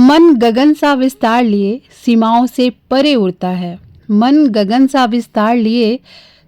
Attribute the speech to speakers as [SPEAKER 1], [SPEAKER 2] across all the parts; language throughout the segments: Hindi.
[SPEAKER 1] मन गगन सा विस्तार लिए सीमाओं से परे उड़ता है। मन गगन सा विस्तार लिए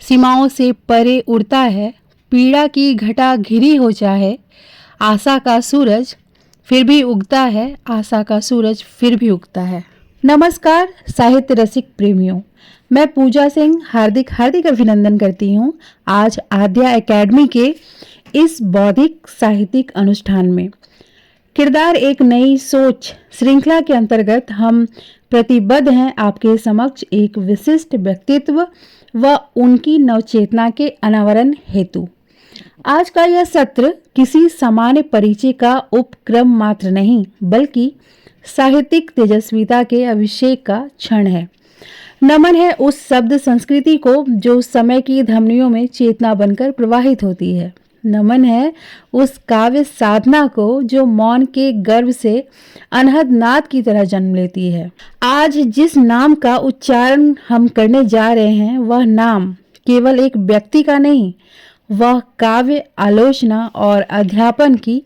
[SPEAKER 1] सीमाओं से परे उड़ता है। पीड़ा की घटा घिरी हो चाहे, आशा का सूरज फिर भी उगता है। आशा का सूरज फिर भी उगता है। नमस्कार साहित्य रसिक प्रेमियों, मैं पूजा सिंह हार्दिक अभिनंदन करती हूँ आज आद्या एकेडमी के इस बौद्धिक साहित्यिक अनुष्ठान में। किरदार एक नई सोच श्रृंखला के अंतर्गत हम प्रतिबद्ध हैं आपके समक्ष एक विशिष्ट व्यक्तित्व व उनकी नवचेतना के अनावरण हेतु। आज का यह सत्र किसी सामान्य परिचय का उपक्रम मात्र नहीं, बल्कि साहित्यिक तेजस्विता के अभिषेक का क्षण है। नमन है उस शब्द संस्कृति को जो समय की धमनियों में चेतना बनकर प्रवाहित होती है। नमन है उस काव्य साधना को जो मौन के गर्भ से अनहद नाद की तरह जन्म लेती है। आज जिस नाम का उच्चारण हम करने जा रहे हैं, वह नाम केवल एक व्यक्ति का नहीं, वह काव्य आलोचना और अध्यापन की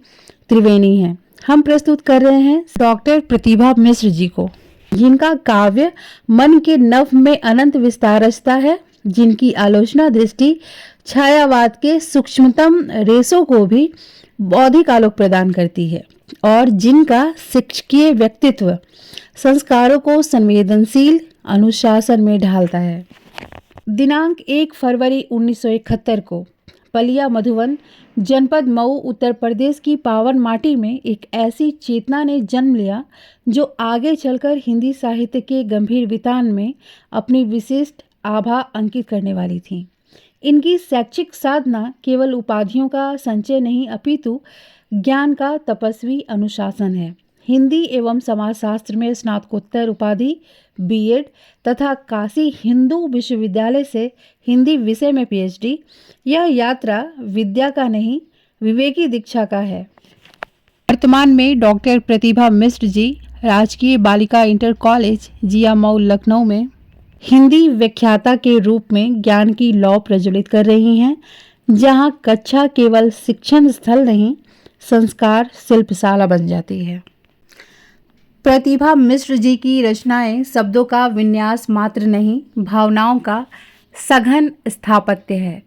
[SPEAKER 1] त्रिवेणी है। हम प्रस्तुत कर रहे हैं डॉक्टर प्रतिभा मिश्र जी को, जिनका काव्य मन के नभ में अनंत विस्तार रचता है, जिनकी आलोचना दृष्टि छायावाद के सूक्ष्मतम रेशों को भी बौद्धिक आलोक प्रदान करती है और जिनका शिक्षकीय व्यक्तित्व संस्कारों को संवेदनशील अनुशासन में ढालता है। दिनांक 1 फरवरी 1971 को पलिया मधुबन जनपद मऊ उत्तर प्रदेश की पावन माटी में एक ऐसी चेतना ने जन्म लिया जो आगे चलकर हिंदी साहित्य के गंभीर वितान में अपनी विशिष्ट आभा अंकित करने वाली थी। इनकी शैक्षिक साधना केवल उपाधियों का संचय नहीं, अपितु ज्ञान का तपस्वी अनुशासन है। हिंदी एवं समाजशास्त्र में स्नातकोत्तर उपाधि, बीएड तथा काशी हिंदू विश्वविद्यालय से हिंदी विषय में पीएचडी। यह यात्रा विद्या का नहीं, विवेकी दीक्षा का है। वर्तमान में डॉक्टर प्रतिभा मिश्र जी राजकीय बालिका इंटर कॉलेज जिया मऊ लखनऊ में हिंदी व्याख्याता के रूप में ज्ञान की लौ प्रज्वलित कर रही हैं, जहां कक्षा केवल शिक्षण स्थल नहीं, संस्कार शिल्पशाला बन जाती है। प्रतिभा मिश्र जी की रचनाएं शब्दों का विन्यास मात्र नहीं, भावनाओं का सघन स्थापत्य है।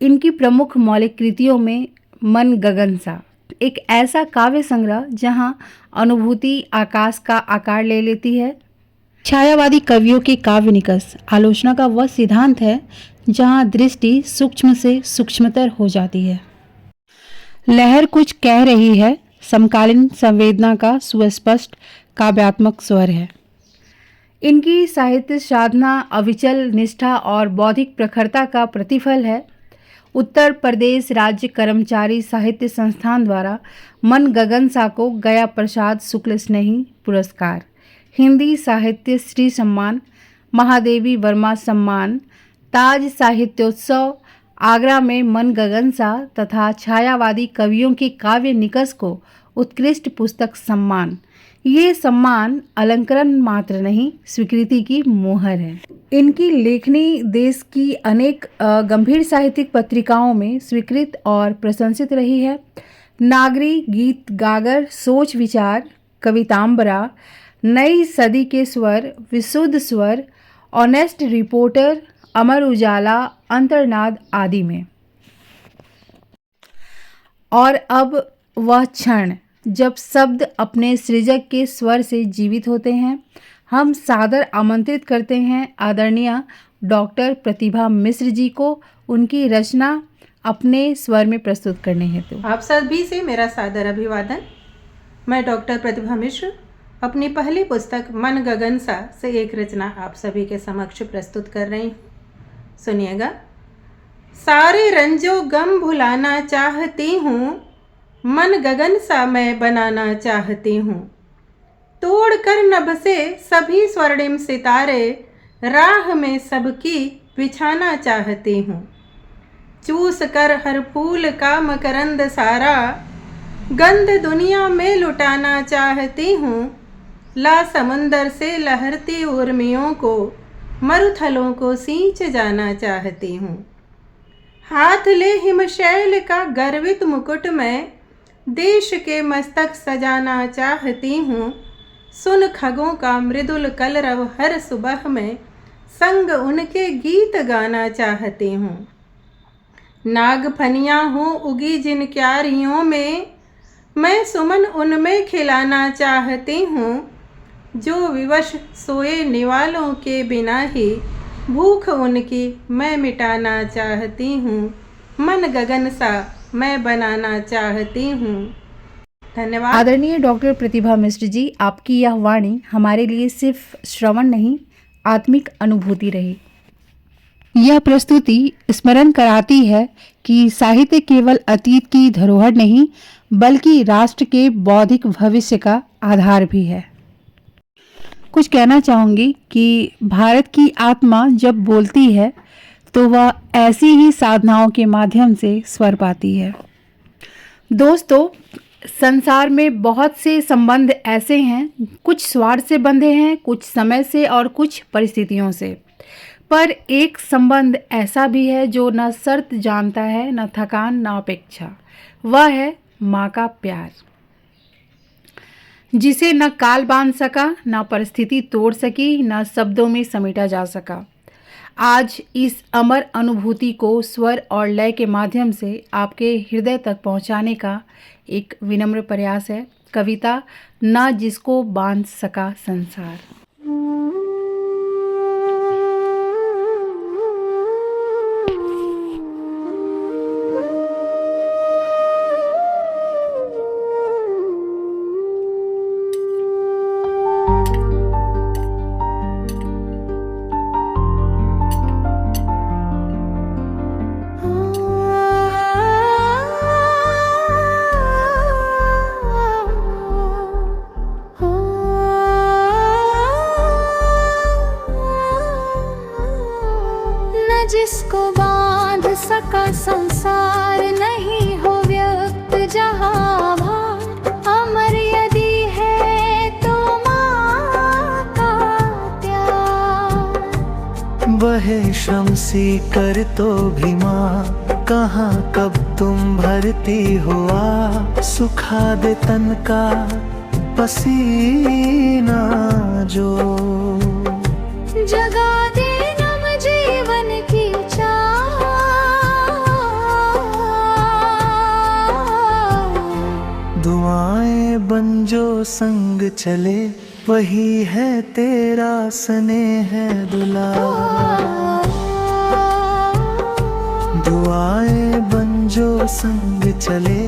[SPEAKER 1] इनकी प्रमुख मौलिक कृतियों में मन गगन सा एक ऐसा काव्य संग्रह जहां अनुभूति आकाश का आकार ले लेती है। छायावादी कवियों के काव्य निकस आलोचना का वह सिद्धांत है जहां दृष्टि सूक्ष्म से सूक्ष्मतर हो जाती है। लहर कुछ कह रही है, समकालीन संवेदना का सुस्पष्ट काव्यात्मक स्वर है। इनकी साहित्य साधना अविचल निष्ठा और बौद्धिक प्रखरता का प्रतिफल है। उत्तर प्रदेश राज्य कर्मचारी साहित्य संस्थान द्वारा मन गगन सा को गया प्रसाद शुक्ल स्नेही पुरस्कार, हिंदी साहित्य श्री सम्मान, महादेवी वर्मा सम्मान, ताज साहित्योत्सव आगरा में मन गगन सा तथा छायावादी कवियों के काव्य निकस को उत्कृष्ट पुस्तक सम्मान। ये सम्मान अलंकरण मात्र नहीं, स्वीकृति की मोहर है। इनकी लेखनी देश की अनेक गंभीर साहित्यिक पत्रिकाओं में स्वीकृत और प्रशंसित रही है। नागरी, गीत गागर, सोच विचार, कवितांबरा, नई सदी के स्वर, विशुद्ध स्वर, ऑनेस्ट रिपोर्टर, अमर उजाला, अंतर्नाद आदि में। और अब वह क्षण जब शब्द अपने सृजक के स्वर से जीवित होते हैं। हम सादर आमंत्रित करते हैं आदरणीय डॉक्टर प्रतिभा मिश्र जी को उनकी रचना अपने स्वर में प्रस्तुत करने हेतु।
[SPEAKER 2] आप सभी से मेरा सादर अभिवादन। मैं डॉक्टर प्रतिभा मिश्र अपनी पहली पुस्तक मन गगन सा से एक रचना आप सभी के समक्ष प्रस्तुत कर रही हूँ। सुनिएगा। सारे रंजो गम भुलाना चाहती हूँ, मन गगन सा मैं बनाना चाहती हूँ। तोड़ कर नभ से सभी स्वर्णिम सितारे, राह में सबकी बिछाना चाहती हूँ। चूस कर हर फूल का मकरंद सारा, गंध दुनिया में लुटाना चाहती हूँ। ला समंदर से लहरती उर्मियों को, मरुथलों को सींच जाना चाहती हूँ। हाथ ले हिमशैल का गर्वित मुकुट में, देश के मस्तक सजाना चाहती हूँ। सुन खगों का मृदुल कलरव हर सुबह में, संग उनके गीत गाना चाहती हूँ। नाग फनियाँ हूँ उगी जिन क्यारियों में, मैं सुमन उनमें खिलाना चाहती हूँ। जो विवश सोए निवालों के बिना ही, भूख उनकी मैं मिटाना चाहती हूँ। मन गगन सा मैं बनाना चाहती हूँ। धन्यवाद।
[SPEAKER 1] आदरणीय डॉक्टर प्रतिभा मिश्र जी, आपकी यह वाणी हमारे लिए सिर्फ श्रवण नहीं, आत्मिक अनुभूति रही। यह प्रस्तुति स्मरण कराती है कि साहित्य केवल अतीत की धरोहर नहीं, बल्कि राष्ट्र के बौद्धिक भविष्य का आधार भी है। कुछ कहना चाहूँगी कि भारत की आत्मा जब बोलती है तो वह ऐसी ही साधनाओं के माध्यम से स्वर पाती है। दोस्तों, संसार में बहुत से संबंध ऐसे हैं, कुछ स्वार्थ से बंधे हैं, कुछ समय से और कुछ परिस्थितियों से। पर एक संबंध ऐसा भी है जो न शर्त जानता है, न थकान, न अपेक्षा। वह है माँ का प्यार, जिसे न काल बांध सका, न परिस्थिति तोड़ सकी, न शब्दों में समेटा जा सका। आज इस अमर अनुभूति को स्वर और लय के माध्यम से आपके हृदय तक पहुंचाने का एक विनम्र प्रयास है। कविता न जिसको बांध सका संसार।
[SPEAKER 3] जिसको बांध सका संसार, नहीं हो व्यक्त जहाँ भार। अमर यदि है तो माँ का प्यार,
[SPEAKER 4] बहे शमसी कर तो भी माँ, कहाँ कब तुम भरती हुआ। सुखा दे तन का पसीना जो,
[SPEAKER 3] जगा दे जीवन की चाह।
[SPEAKER 4] दुआएं बन जो संग चले, वही है तेरा स्नेह दुलार। दुआएं बन जो संग चले,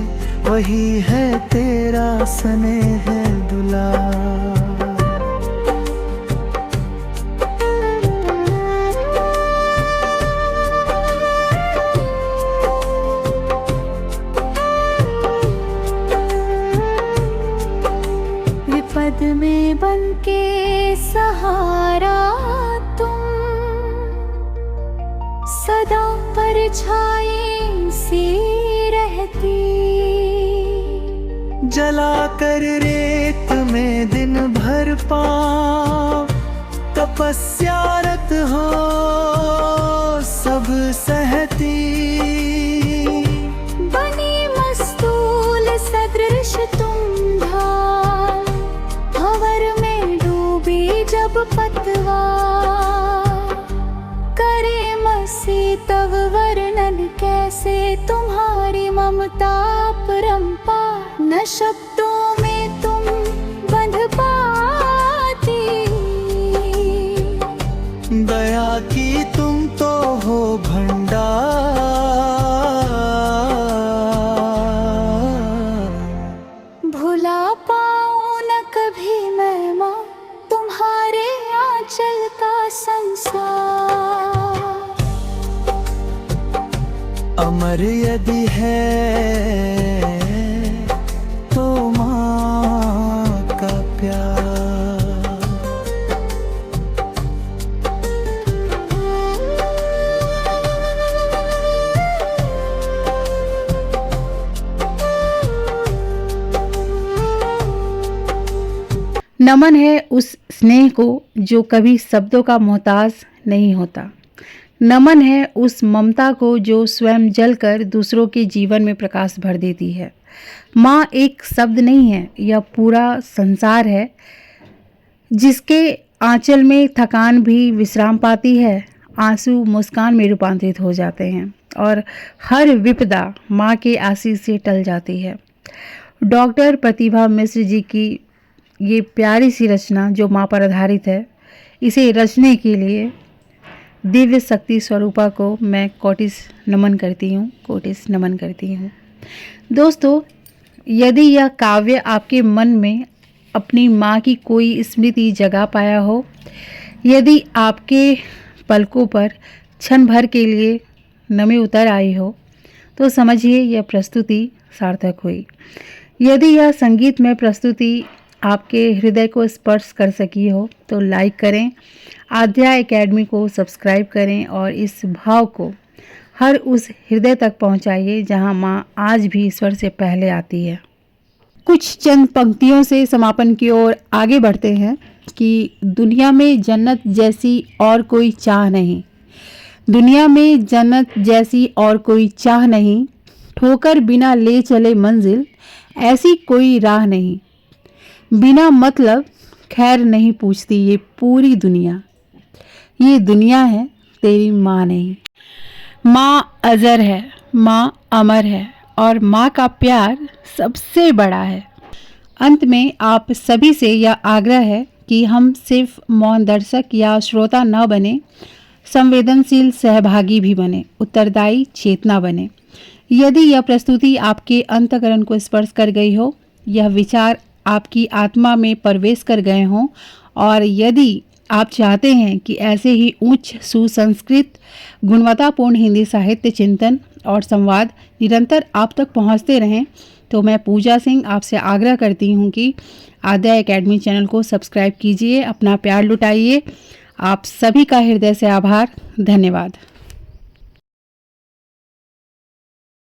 [SPEAKER 4] वही है तेरा स्नेह दुलार।
[SPEAKER 3] विपद में बन के सहारा तुम, सदा परछाई सी रहती।
[SPEAKER 4] जला कर रेत में दिन भर पाँव, तपस्यारत हो सब सहती।
[SPEAKER 3] बनी मस्तूल सदृश तुम ढाल, भंवर में डूबी जब पतवार। करे मसी तव वर्णन कैसे तुम्हारी ममता परंपार। न शब्दों में तुम बंध पाती,
[SPEAKER 4] दया की तुम तो हो भंडार।
[SPEAKER 3] भुला पाऊं न कभी मैं माँ, तुम्हारे आंचल का संसार।
[SPEAKER 4] अमर यदि है तो माँ का प्यार।
[SPEAKER 1] नमन है उस स्नेह को जो कभी शब्दों का मोहताज नहीं होता। नमन है उस ममता को जो स्वयं जलकर दूसरों के जीवन में प्रकाश भर देती है। माँ एक शब्द नहीं है, यह पूरा संसार है। जिसके आंचल में थकान भी विश्राम पाती है, आंसू मुस्कान में रूपांतरित हो जाते हैं और हर विपदा माँ के आशीष से टल जाती है। डॉक्टर प्रतिभा मिश्र जी की ये प्यारी सी रचना जो माँ पर आधारित है, इसे रचने के लिए दिव्य शक्ति स्वरूपा को मैं कोटिस नमन करती हूँ। दोस्तों, यदि यह काव्य आपके मन में अपनी माँ की कोई स्मृति जगा पाया हो, यदि आपके पलकों पर क्षण भर के लिए नमी उतर आई हो, तो समझिए यह प्रस्तुति सार्थक हुई। यदि यह संगीत में प्रस्तुति आपके हृदय को स्पर्श कर सकी हो तो लाइक करें, आद्या एकेडमी को सब्सक्राइब करें और इस भाव को हर उस हृदय तक पहुंचाइए जहां माँ आज भी ईश्वर से पहले आती है। कुछ चंद पंक्तियों से समापन की ओर आगे बढ़ते हैं कि दुनिया में जन्नत जैसी और कोई चाह नहीं, दुनिया में जन्नत जैसी और कोई चाह नहीं, ठोकर बिना ले चले मंजिल ऐसी कोई राह नहीं, बिना मतलब खैर नहीं पूछती ये पूरी दुनिया, ये दुनिया है तेरी माँ नहीं। माँ अजर है, माँ अमर है और माँ का प्यार सबसे बड़ा है। अंत में आप सभी से यह आग्रह है कि हम सिर्फ मौन दर्शक या श्रोता न बने, संवेदनशील सहभागी भी बने, उत्तरदायी चेतना बने। यदि यह प्रस्तुति आपके अंतःकरण को स्पर्श कर गई हो, यह विचार आपकी आत्मा में प्रवेश कर गए हों और यदि आप चाहते हैं कि ऐसे ही उच्च सुसंस्कृत गुणवत्तापूर्ण हिंदी साहित्य चिंतन और संवाद निरंतर आप तक पहुंचते रहें, तो मैं पूजा सिंह आपसे आग्रह करती हूं कि आद्या एकेडमी चैनल को सब्सक्राइब कीजिए, अपना प्यार लुटाइए। आप सभी का हृदय से आभार, धन्यवाद।